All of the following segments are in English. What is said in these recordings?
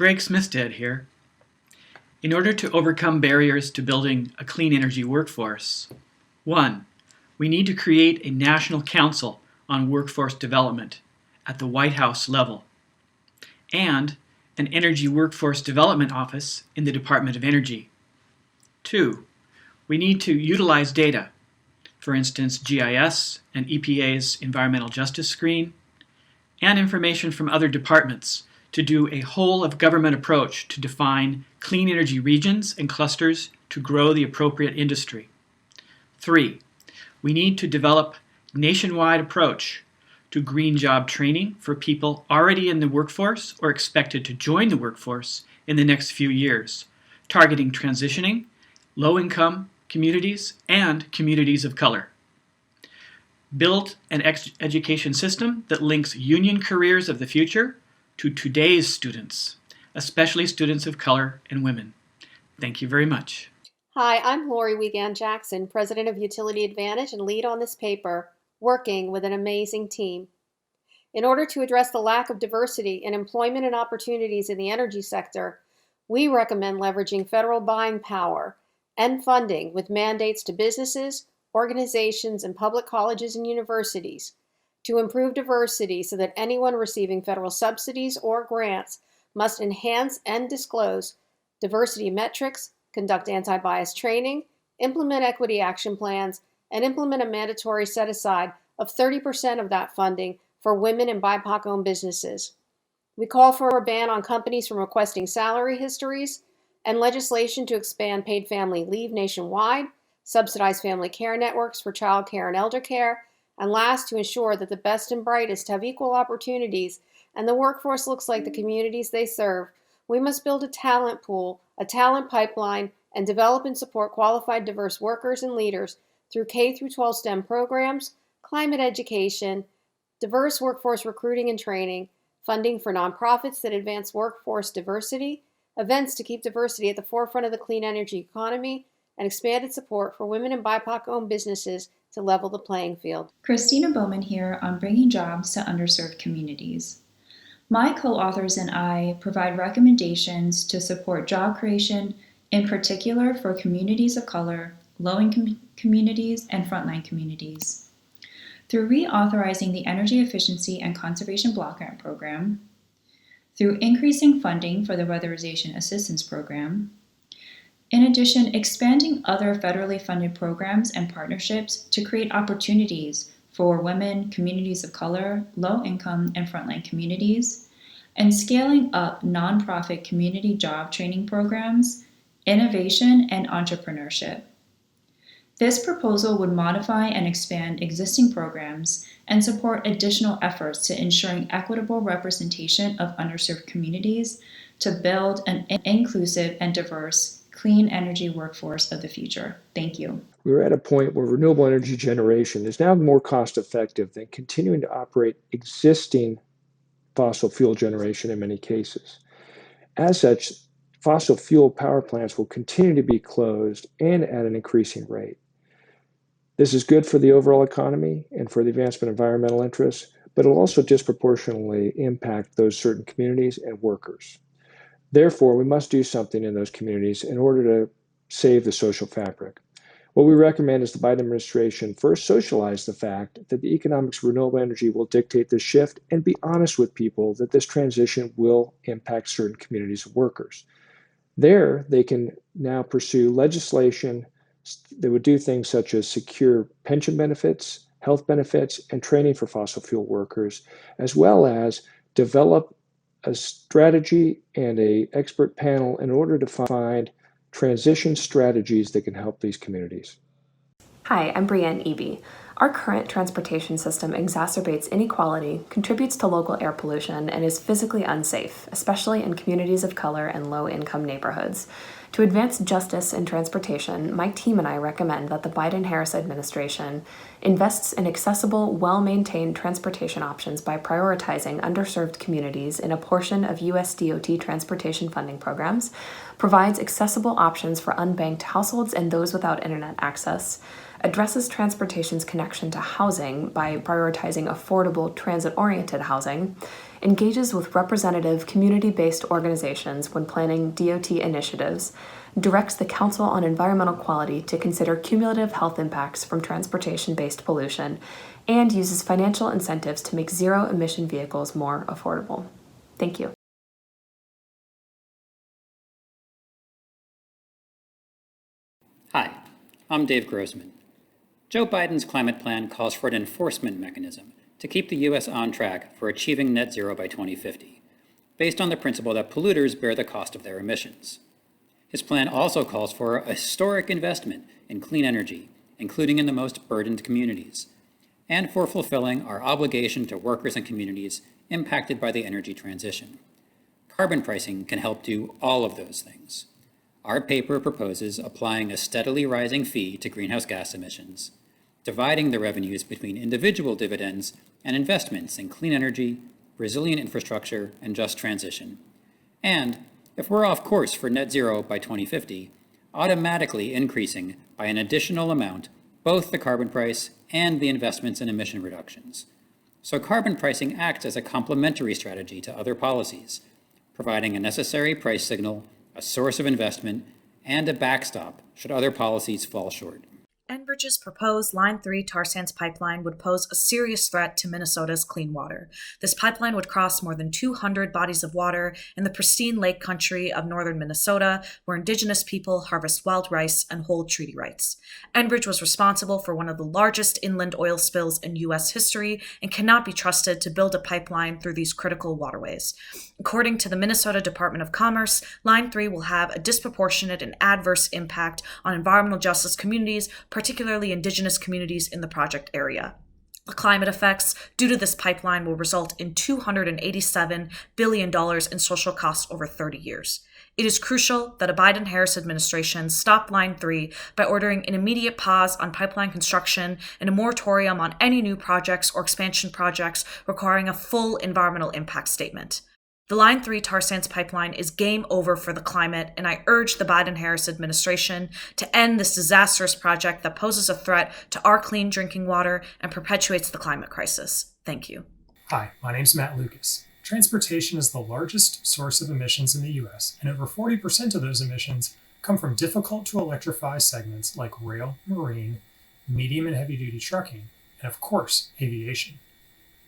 Greg Smestad here. In order to overcome barriers to building a clean energy workforce, 1. We need to create a national council on workforce development at the White House level, and an Energy Workforce Development Office in the Department of Energy. 2. We need to utilize data, for instance GIS and EPA's Environmental Justice Screen, and information from other departments to do a whole-of-government approach to define clean energy regions and clusters to grow the appropriate industry. 3. We need to develop a nationwide approach to green job training for people already in the workforce or expected to join the workforce in the next few years, targeting transitioning, low-income communities, and communities of color. Build an education system that links union careers of the future to today's students, especially students of color and women. Thank you very much. Hi, I'm Laurie Wiegand-Jackson, President of Utility Advantage and lead on this paper, working with an amazing team. In order to address the lack of diversity in employment and opportunities in the energy sector, we recommend leveraging federal buying power and funding with mandates to businesses, organizations, and public colleges and universities to improve diversity so that anyone receiving federal subsidies or grants must enhance and disclose diversity metrics, conduct anti-bias training, implement equity action plans, and implement a mandatory set-aside of 30% of that funding for women and BIPOC-owned businesses. We call for a ban on companies from requesting salary histories and legislation to expand paid family leave nationwide, subsidize family care networks for child care and elder care, and last, to ensure that the best and brightest have equal opportunities and the workforce looks like the communities they serve. We must build a talent pool, a talent pipeline, and develop and support qualified diverse workers and leaders through K-12 STEM programs, climate education, diverse workforce recruiting and training, funding for nonprofits that advance workforce diversity, events to keep diversity at the forefront of the clean energy economy, and expanded support for women and BIPOC-owned businesses to level the playing field. Christina Bowman here on bringing jobs to underserved communities. My co-authors and I provide recommendations to support job creation, in particular for communities of color, low-income communities, and frontline communities. Through reauthorizing the Energy Efficiency and Conservation Block Grant Program, through increasing funding for the Weatherization Assistance Program, in addition, expanding other federally funded programs and partnerships to create opportunities for women, communities of color, low-income, and frontline communities, and scaling up nonprofit community job training programs, innovation, and entrepreneurship. This proposal would modify and expand existing programs and support additional efforts to ensuring equitable representation of underserved communities to build an inclusive and diverse clean energy workforce of the future. Thank you. We're at a point where renewable energy generation is now more cost effective than continuing to operate existing fossil fuel generation in many cases. As such, fossil fuel power plants will continue to be closed and at an increasing rate. This is good for the overall economy and for the advancement of environmental interests, but it will also disproportionately impact those certain communities and workers. Therefore, we must do something in those communities in order to save the social fabric. What we recommend is the Biden administration first socialize the fact that the economics of renewable energy will dictate this shift and be honest with people that this transition will impact certain communities of workers. There, they can now pursue legislation that would do things such as secure pension benefits, health benefits, and training for fossil fuel workers, as well as develop a strategy and an expert panel in order to find transition strategies that can help these communities. Hi, I'm Brianne Eby. Our current transportation system exacerbates inequality, contributes to local air pollution, and is physically unsafe, especially in communities of color and low-income neighborhoods. To advance justice in transportation, my team and I recommend that the Biden-Harris administration invests in accessible, well-maintained transportation options by prioritizing underserved communities in a portion of U.S. DOT transportation funding programs, provides accessible options for unbanked households and those without internet access, addresses transportation's connection to housing by prioritizing affordable, transit-oriented housing, engages with representative community-based organizations when planning DOT initiatives, directs the Council on Environmental Quality to consider cumulative health impacts from transportation-based pollution, and uses financial incentives to make zero-emission vehicles more affordable. Thank you. Hi, I'm Dave Grossman. Joe Biden's climate plan calls for an enforcement mechanism to keep the U.S. on track for achieving net zero by 2050, based on the principle that polluters bear the cost of their emissions. His plan also calls for a historic investment in clean energy, including in the most burdened communities, and for fulfilling our obligation to workers and communities impacted by the energy transition. Carbon pricing can help do all of those things. Our paper proposes applying a steadily rising fee to greenhouse gas emissions, dividing the revenues between individual dividends and investments in clean energy, resilient infrastructure, and just transition, and, if we're off course for net zero by 2050, automatically increasing by an additional amount both the carbon price and the investments in emission reductions. So carbon pricing acts as a complementary strategy to other policies, providing a necessary price signal, a source of investment, and a backstop should other policies fall short. Enbridge's proposed Line 3 tar sands pipeline would pose a serious threat to Minnesota's clean water. This pipeline would cross more than 200 bodies of water in the pristine lake country of northern Minnesota, where indigenous people harvest wild rice and hold treaty rights. Enbridge was responsible for one of the largest inland oil spills in U.S. history and cannot be trusted to build a pipeline through these critical waterways. According to the Minnesota Department of Commerce, Line 3 will have a disproportionate and adverse impact on environmental justice communities, particularly indigenous communities in the project area. The climate effects due to this pipeline will result in $287 billion in social costs over 30 years. It is crucial that a Biden-Harris administration stop Line 3 by ordering an immediate pause on pipeline construction and a moratorium on any new projects or expansion projects requiring a full environmental impact statement. The Line 3 tar sands pipeline is game over for the climate, and I urge the Biden-Harris administration to end this disastrous project that poses a threat to our clean drinking water and perpetuates the climate crisis. Thank you. Hi, my name's Matt Lucas. Transportation is the largest source of emissions in the U.S., and over 40% of those emissions come from difficult to electrify segments like rail, marine, medium and heavy-duty trucking, and of course, aviation.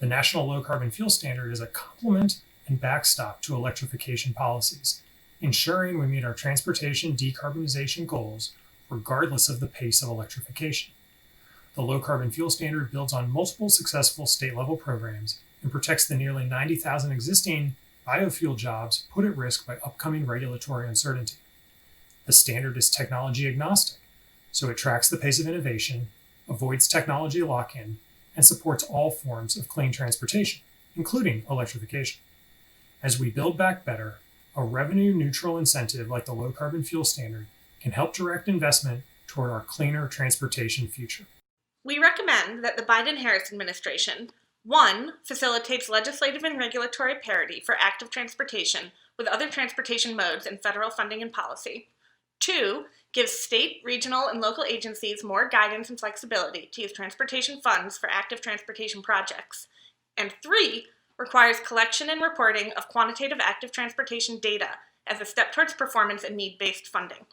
The National Low Carbon Fuel Standard is a complement and backstop to electrification policies, ensuring we meet our transportation decarbonization goals regardless of the pace of electrification. The Low Carbon Fuel Standard builds on multiple successful state-level programs and protects the nearly 90,000 existing biofuel jobs put at risk by upcoming regulatory uncertainty. The standard is technology agnostic, so it tracks the pace of innovation, avoids technology lock-in, and supports all forms of clean transportation, including electrification. As we build back better, a revenue-neutral incentive like the Low Carbon Fuel Standard can help direct investment toward our cleaner transportation future. We recommend that the Biden-Harris administration, 1, facilitates legislative and regulatory parity for active transportation with other transportation modes in federal funding and policy. 2, gives state, regional, and local agencies more guidance and flexibility to use transportation funds for active transportation projects. And 3, requires collection and reporting of quantitative active transportation data as a step towards performance and need-based funding.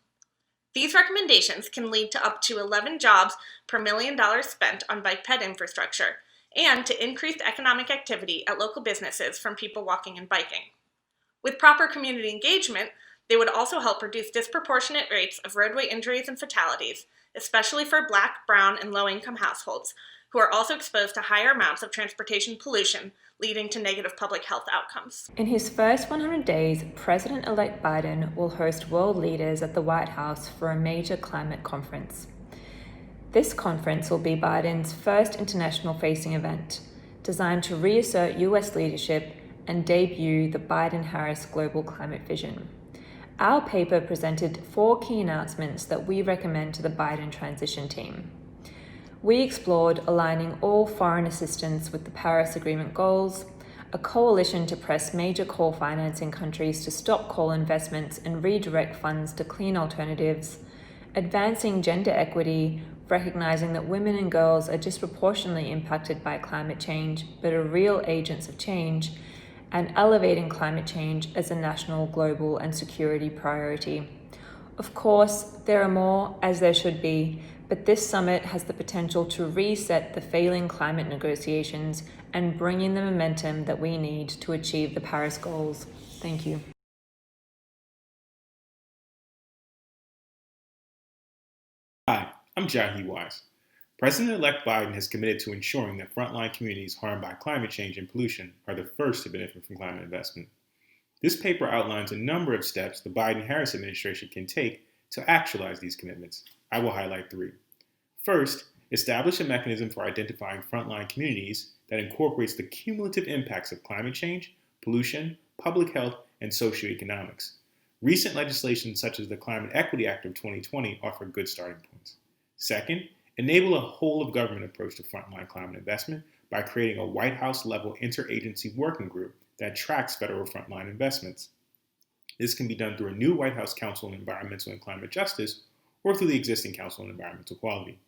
These recommendations can lead to up to 11 jobs per $1 million spent on bike-ped infrastructure and to increased economic activity at local businesses from people walking and biking. With proper community engagement, they would also help reduce disproportionate rates of roadway injuries and fatalities, especially for Black, brown, and low-income households, who are also exposed to higher amounts of transportation pollution, leading to negative public health outcomes. In his first 100 days, President-elect Biden will host world leaders at the White House for a major climate conference. This conference will be Biden's first international-facing event, designed to reassert U.S. leadership and debut the Biden-Harris Global Climate Vision. Our paper presented 4 key announcements that we recommend to the Biden transition team. We explored aligning all foreign assistance with the Paris Agreement goals, a coalition to press major coal financing countries to stop coal investments and redirect funds to clean alternatives, advancing gender equity, recognizing that women and girls are disproportionately impacted by climate change but are real agents of change, and elevating climate change as a national, global, and security priority. Of course, there are more, as there should be, but this summit has the potential to reset the failing climate negotiations and bring in the momentum that we need to achieve the Paris goals. Thank you. Hi, I'm Jahi Wise. President-elect Biden has committed to ensuring that frontline communities harmed by climate change and pollution are the first to benefit from climate investment. This paper outlines a number of steps the Biden-Harris administration can take to actualize these commitments. I will highlight 3. First, establish a mechanism for identifying frontline communities that incorporates the cumulative impacts of climate change, pollution, public health, and socioeconomics. Recent legislation such as the Climate Equity Act of 2020 offer good starting points. Second, enable a whole-of-government approach to frontline climate investment by creating a White House-level interagency working group that tracks federal frontline investments. This can be done through a new White House Council on Environmental and Climate Justice or through the existing Council on Environmental Quality.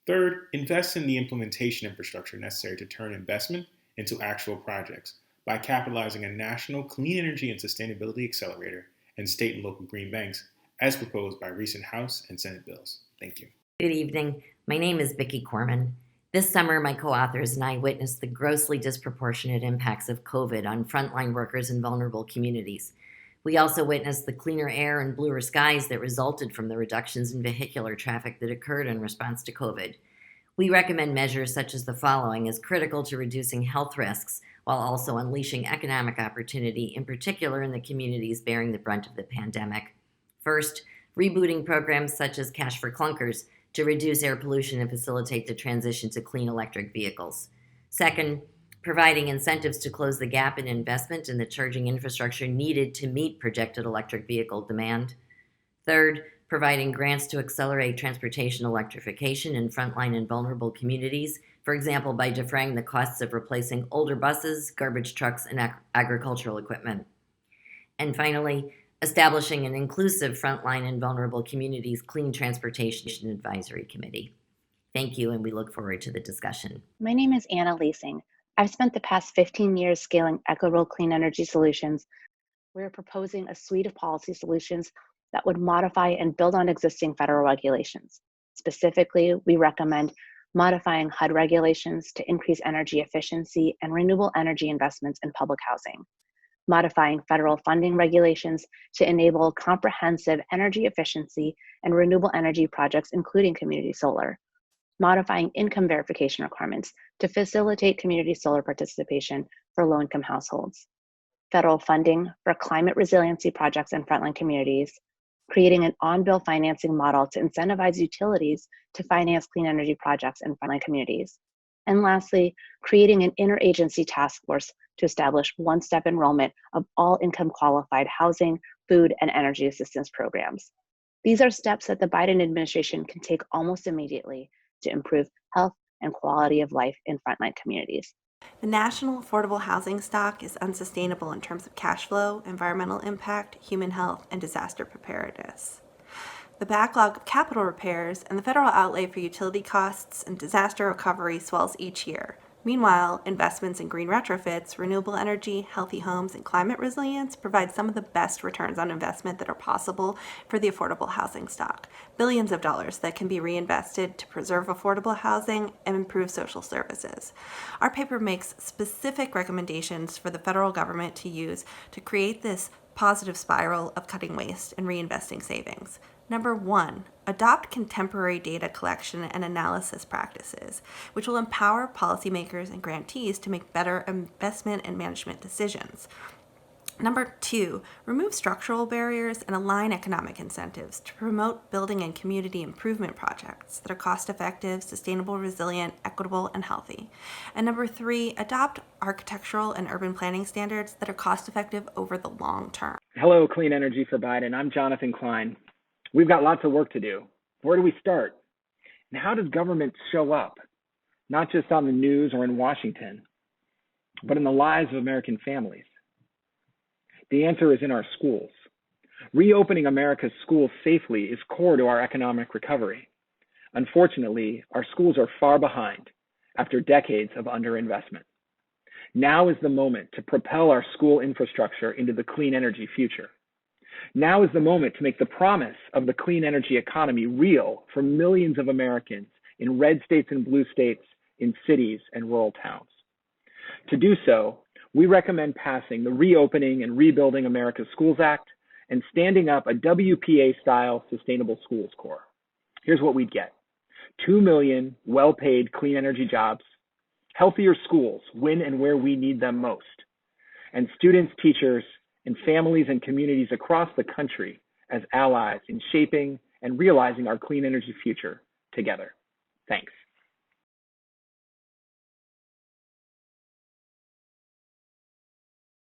Third, invest in the implementation infrastructure necessary to turn investment into actual projects by capitalizing a national clean energy and sustainability accelerator and state and local green banks as proposed by recent House and Senate bills. Thank you. Good evening. My name is Vicki Corman. This summer, my co-authors and I witnessed the grossly disproportionate impacts of COVID on frontline workers in vulnerable communities. We also witnessed the cleaner air and bluer skies that resulted from the reductions in vehicular traffic that occurred in response to COVID. We recommend measures such as the following as critical to reducing health risks while also unleashing economic opportunity, in particular in the communities bearing the brunt of the pandemic. First, rebooting programs such as Cash for Clunkers to reduce air pollution and facilitate the transition to clean electric vehicles. Second, providing incentives to close the gap in investment in the charging infrastructure needed to meet projected electric vehicle demand. Third, providing grants to accelerate transportation electrification in frontline and vulnerable communities, for example, by defraying the costs of replacing older buses, garbage trucks, and agricultural equipment. And finally, establishing an inclusive frontline and vulnerable communities clean transportation advisory committee. Thank you, and we look forward to the discussion. My name is Anna Lising. I've spent the past 15 years scaling Equitable Clean Energy Solutions. We're proposing a suite of policy solutions that would modify and build on existing federal regulations. Specifically, we recommend modifying HUD regulations to increase energy efficiency and renewable energy investments in public housing, modifying federal funding regulations to enable comprehensive energy efficiency and renewable energy projects, including community solar, modifying income verification requirements to facilitate community solar participation for low-income households, federal funding for climate resiliency projects in frontline communities, creating an on-bill financing model to incentivize utilities to finance clean energy projects in frontline communities, and lastly, creating an interagency task force to establish one-step enrollment of all income-qualified housing, food, and energy assistance programs. These are steps that the Biden administration can take almost immediately to improve health and quality of life in frontline communities. The national affordable housing stock is unsustainable in terms of cash flow, environmental impact, human health, and disaster preparedness. The backlog of capital repairs and the federal outlay for utility costs and disaster recovery swells each year. Meanwhile, investments in green retrofits, renewable energy, healthy homes, and climate resilience provide some of the best returns on investment that are possible for the affordable housing stock. Billions of dollars that can be reinvested to preserve affordable housing and improve social services. Our paper makes specific recommendations for the federal government to use to create this positive spiral of cutting waste and reinvesting savings. Number 1, adopt contemporary data collection and analysis practices, which will empower policymakers and grantees to make better investment and management decisions. Number 2, remove structural barriers and align economic incentives to promote building and community improvement projects that are cost-effective, sustainable, resilient, equitable, and healthy. And number 3, adopt architectural and urban planning standards that are cost-effective over the long term. Hello, Clean Energy for Biden. I'm Jonathan Klein. We've got lots of work to do. Where do we start? And how does government show up? Not just on the news or in Washington. but in the lives of American families? The answer is in our schools. Reopening America's schools safely is core to our economic recovery. Unfortunately, our schools are far behind after decades of underinvestment. Now is the moment to propel our school infrastructure into the clean energy future. Now is the moment to make the promise of the clean energy economy real for millions of Americans in red states and blue states, in cities and rural towns. To do so, we recommend passing the Reopening and Rebuilding America's Schools Act and standing up a WPA-style Sustainable Schools Corps. Here's what we'd get: 2 million well-paid clean energy jobs, healthier schools when and where we need them most, and students, teachers, and families and communities across the country as allies in shaping and realizing our clean energy future together. Thanks.